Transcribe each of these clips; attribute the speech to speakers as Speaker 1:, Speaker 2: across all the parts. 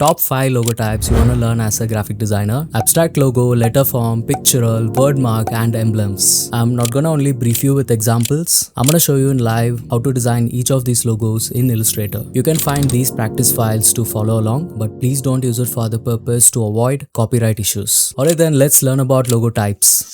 Speaker 1: Top 5 logo types you want to learn as a graphic designer: abstract logo, letterform, pictorial, wordmark, and emblems. I'm not gonna only brief you with examples, I'm gonna show you in live how to design each of these logos in Illustrator. You can find these practice files to follow along, but please don't use it for the purpose to avoid copyright issues. Alright then, let's learn about logo types.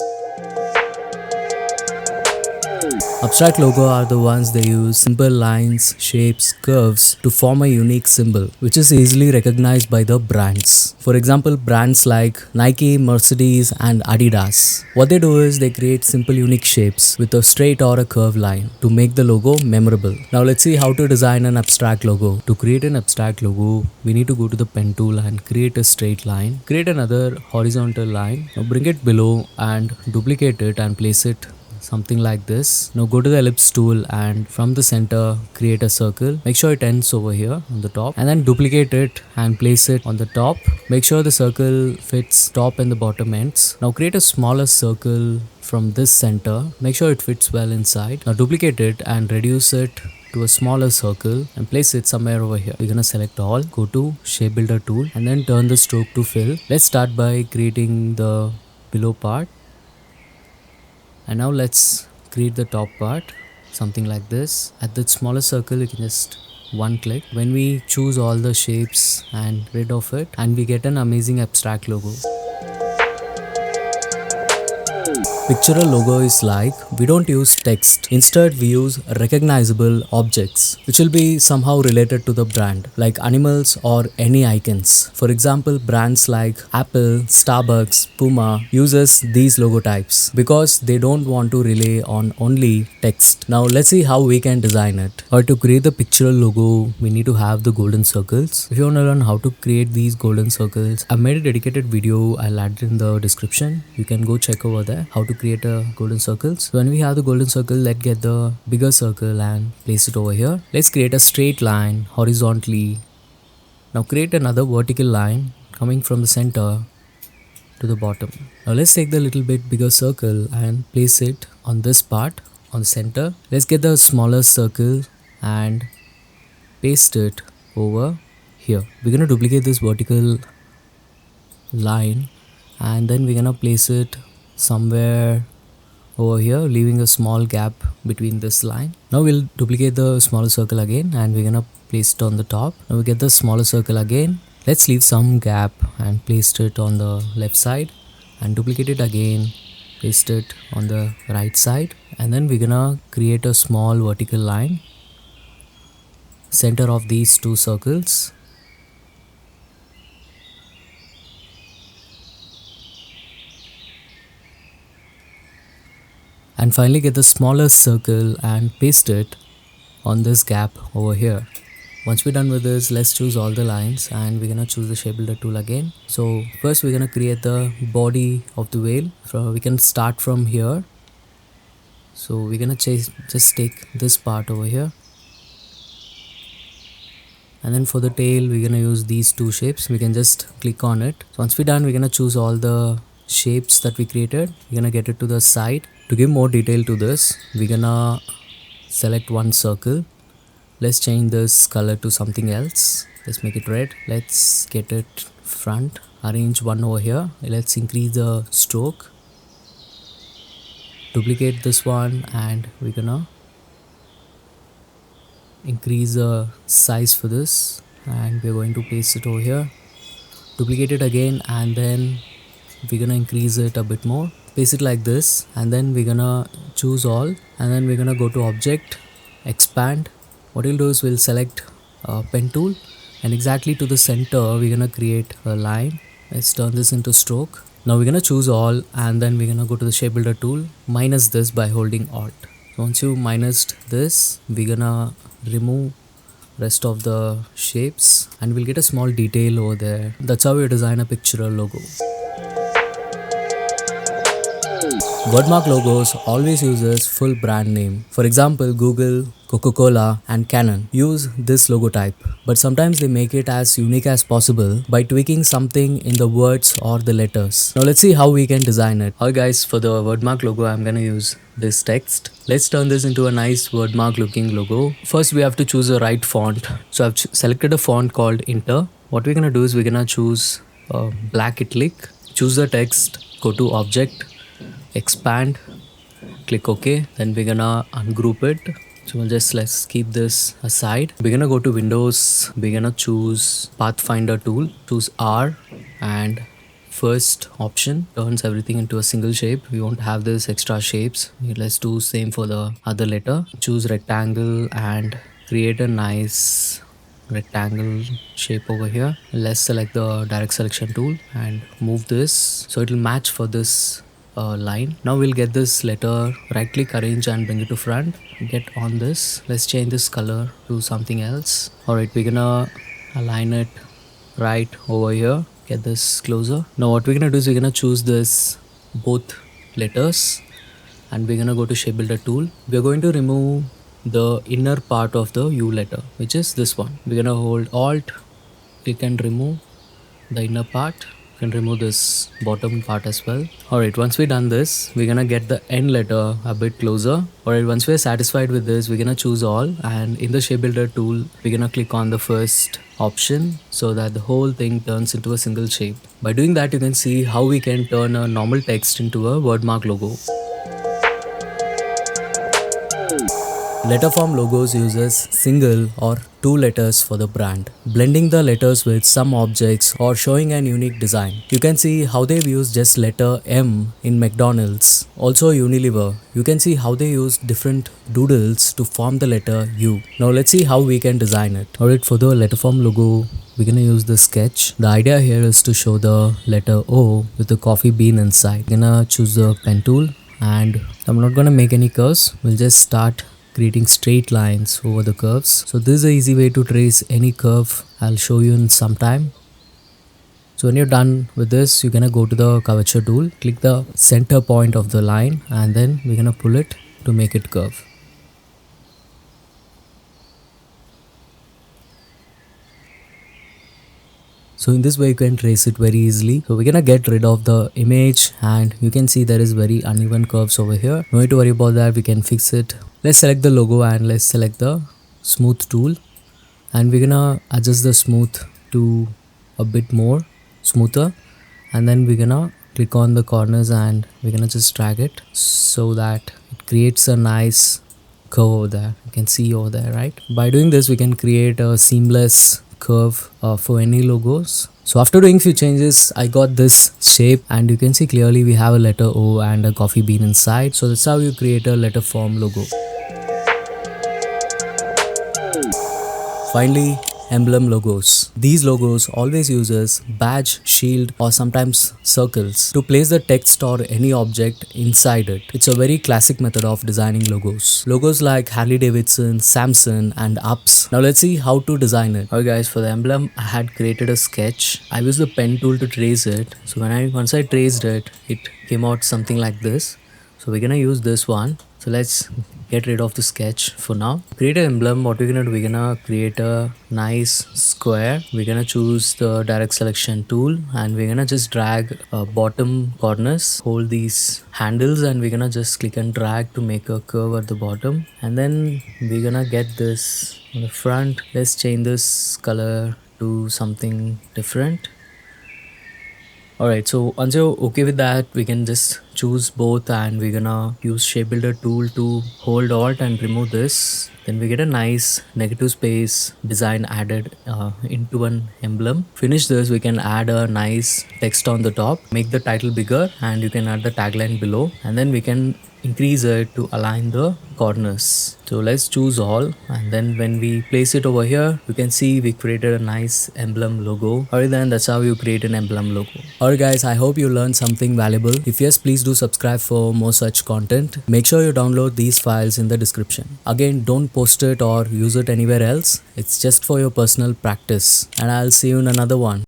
Speaker 1: Abstract logo are the ones they use simple lines, shapes, curves to form a unique symbol, which is easily recognized by the brands. For example, brands like Nike, Mercedes, and Adidas. What they do is they create simple unique shapes with a straight or a curved line to make the logo memorable. Now let's see how to design an abstract logo. To create an abstract logo, we need to go to the pen tool and create a straight line. Create another horizontal line. Now bring it below and duplicate it and place it something like this. Now go to the ellipse tool and from the center create a circle. Make sure it ends over here on the top, and then duplicate it and place it on the top. Make sure the circle fits top and the bottom ends. Now create a smaller circle from this center. Make sure it fits well inside. Now duplicate it and reduce it to a smaller circle and place it somewhere over here. We're gonna select all, go to shape builder tool, and then turn the stroke to fill. Let's start by creating the below part. And now let's create the top part, something like this. At the smaller circle, you can just one click. When we choose all the shapes and rid of it, and we get an amazing abstract logo. Pictorial logo is like, we don't use text. Instead, we use recognizable objects, which will be somehow related to the brand, like animals or any icons. For example, brands like Apple, Starbucks, Puma uses these logo types because they don't want to rely on only text. Now let's see how we can design it. Or to create the pictorial logo, we need to have the golden circles. If you want to learn how to create these golden circles, I've made a dedicated video. I'll add it in the description. You can go check over there how to create a golden circles. So when we have the golden circle, let's get the bigger circle and place it over here. Let's create a straight line horizontally. Now create another vertical line coming from the center to the bottom. Now let's take the little bit bigger circle and place it on this part on the center. Let's get the smaller circle and paste it over here. We're gonna duplicate this vertical line and then we're gonna place it somewhere over here, leaving a small gap between this line. Now we'll duplicate the smaller circle again and we're gonna place it on the top. Now we get the smaller circle again. Let's leave some gap and place it on the left side and duplicate it again, paste it on the right side, and then we're gonna create a small vertical line center of these two circles. And finally get the smaller circle and paste it on this gap over here. Once we're done with this, let's choose all the lines and we're gonna choose the shape builder tool again. So first we're gonna create the body of the whale. We can start from here. So we're gonna just take this part over here. And then for the tail, we're gonna use these two shapes. We can just click on it. So once we're done, we're gonna choose all the shapes that we created. We're gonna get it to the side. To give more detail to this, we're gonna select one circle. Let's change this color to something else. Let's make it red. Let's get it front. Arrange one over here. Let's increase the stroke. Duplicate this one and we're gonna increase the size for this and we're going to place it over here. Duplicate it again and then we're gonna increase it a bit more. Place it like this and then we're gonna choose all and then we're gonna go to object, expand. What we'll do is we'll select pen tool and exactly to the center we're gonna create a line. Let's turn this into stroke. Now we're gonna choose all and then we're gonna go to the shape builder tool, minus this by holding alt. So once you minused this, we're gonna remove rest of the shapes and we'll get a small detail over there. That's how we design a pictorial logo. Wordmark logos always uses full brand name. For example, Google, Coca-Cola and Canon use this logo type, but sometimes they make it as unique as possible by tweaking something in the words or the letters. Now let's see how we can design it. Alright guys, for the Wordmark logo I'm gonna use this text. Let's turn this into a nice Wordmark looking logo. First we have to choose the right font. So I've selected a font called Inter. what we're gonna do is we're gonna choose black italic, choose the text, go to object, expand, click OK. Then we're gonna ungroup it. So let's keep this aside. We're gonna go to Windows, we're gonna choose Pathfinder tool, choose R, and first option turns everything into a single shape. We won't have this extra shapes. Let's do same for the other letter. Choose rectangle and create a nice rectangle shape over here. Let's select the direct selection tool and move this so it will match for this line. Now we'll get this letter, right click, arrange and bring it to front. Get on this. Let's change this color to something else. Alright, we're gonna align it right over here. Get this closer. Now what we're gonna do is we're gonna choose this both letters and we're gonna go to shape builder tool. We're going to remove the inner part of the U letter, which is this one. We're gonna hold Alt, click and remove the inner part. You can remove this bottom part as well. Alright, once we're done this, we're gonna get the end letter a bit closer. Alright, once we're satisfied with this, we're gonna choose all, and in the shape builder tool, we're gonna click on the first option so that the whole thing turns into a single shape. By doing that, you can see how we can turn a normal text into a Wordmark logo. Letterform Logos uses single or two letters for the brand, blending the letters with some objects or showing an unique design. You can see how they've used just letter M in McDonald's. Also Unilever, you can see how they used different doodles to form the letter U. Now let's see how we can design it. Alright, for the Letterform logo, we're gonna use the sketch. The idea here is to show the letter O with the coffee bean inside. We're gonna choose the pen tool and I'm not gonna make any curves. We'll just start creating straight lines over the curves. So this is an easy way to trace any curve. I'll show you in some time. So when you're done with this, you're gonna go to the curvature tool, click the center point of the line, and then we're gonna pull it to make it curve. So in this way you can trace it very easily. So we're gonna get rid of the image and you can see there is very uneven curves over here. No need to worry about that, we can fix it. Let's select the logo and let's select the smooth tool. And we're gonna adjust the smooth to a bit more smoother. And then we're gonna click on the corners and we're gonna just drag it so that it creates a nice curve over there. You can see over there, right? By doing this, we can create a seamless curve for any logos. So after doing few changes, I got this shape and you can see clearly we have a letter O and a coffee bean inside. So that's how you create a Letterform logo. Finally, emblem logos. These logos always uses badge, shield or sometimes circles to place the text or any object inside it. It's a very classic method of designing logos. Logos like Harley Davidson, Samsung and UPS. Now let's see how to design it. Alright guys, for the emblem I had created a sketch. I used the pen tool to trace it. So once I traced it, it came out something like this. So we're gonna use this one. So let's get rid of the sketch for now. Create an emblem. What we're gonna do, we're gonna create a nice square. We're gonna choose the direct selection tool and we're gonna just drag bottom corners, hold these handles and we're gonna just click and drag to make a curve at the bottom. And then we're gonna get this on the front. Let's change this color to something different. Alright, so once you're okay with that, we can just choose both and we're gonna use shape builder tool to hold alt and remove this. Then we get a nice negative space design added into an emblem. Finish this, we can add a nice text on the top, make the title bigger and you can add the tagline below and then we can increase it to align the corners. So let's choose all and then when we place it over here, you can see we created a nice emblem logo. Alright then, that's how you create an emblem logo. Alright guys, I hope you learned something valuable. If yes, please do subscribe for more such content. Make sure you download these files in the description. Again, don't post it or use it anywhere else. It's just for your personal practice and I'll see you in another one.